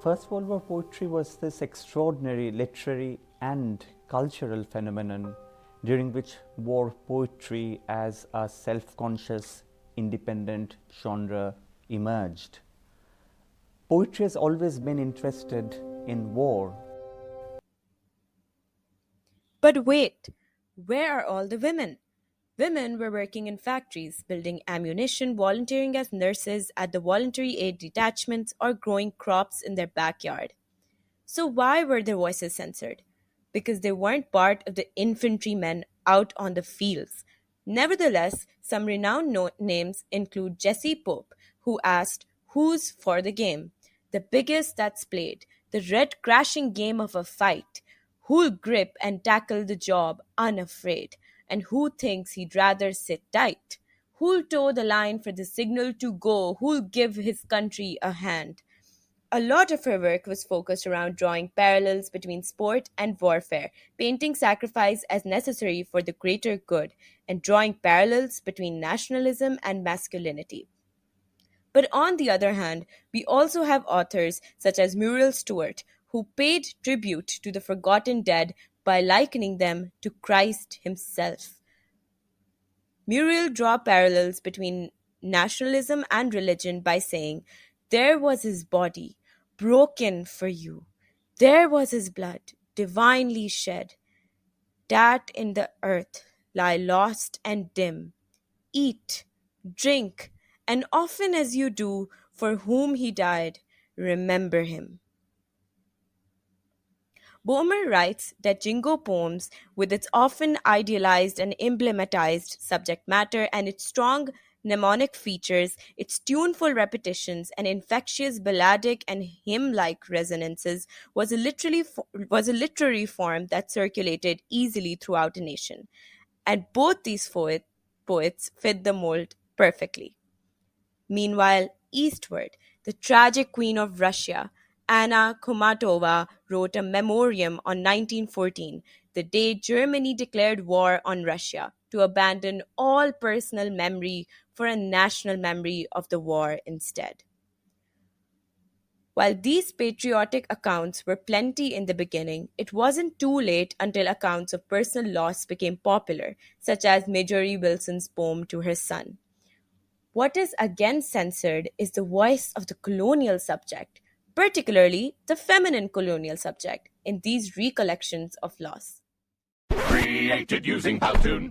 First World War poetry was this extraordinary literary and cultural phenomenon during which war poetry as a self-conscious, independent genre emerged. Poetry has always been interested in war. But wait, where are all the women? Women were working in factories, building ammunition, volunteering as nurses at the voluntary aid detachments, or growing crops in their backyard. So, why were their voices censored? Because they weren't part of the infantrymen out on the fields. Nevertheless, some renowned names include Jesse Pope, who asked, "Who's for the game?" The biggest that's played, the red crashing game of a fight. Who'll grip and tackle the job unafraid? And who thinks he'd rather sit tight? Who'll toe the line for the signal to go? Who'll give his country a hand? A lot of her work was focused around drawing parallels between sport and warfare, painting sacrifice as necessary for the greater good, and drawing parallels between nationalism and masculinity. But on the other hand, we also have authors such as Muriel Stewart, who paid tribute to the forgotten dead by likening them to Christ himself. Muriel draw parallels between nationalism and religion by saying, "There was his body, broken for you. There was his blood, divinely shed, that in the earth lie lost and dim. Eat, drink, and often as you do for whom he died, remember him." Boehmer writes that Jingo poems, with its often idealized and emblematized subject matter and its strong mnemonic features, its tuneful repetitions, and infectious balladic and hymn-like resonances, was a literary form that circulated easily throughout a nation. And both these poets fit the mold perfectly. Meanwhile, eastward, the tragic queen of Russia, Anna Komatova, wrote a memoriam on 1914, the day Germany declared war on Russia, to abandon all personal memory for a national memory of the war instead. While these patriotic accounts were plenty in the beginning, it wasn't too late until accounts of personal loss became popular, such as Marjorie Wilson's poem to her son. What is again censored is the voice of the colonial subject, particularly the feminine colonial subject, in these recollections of loss. Created using Powtoon.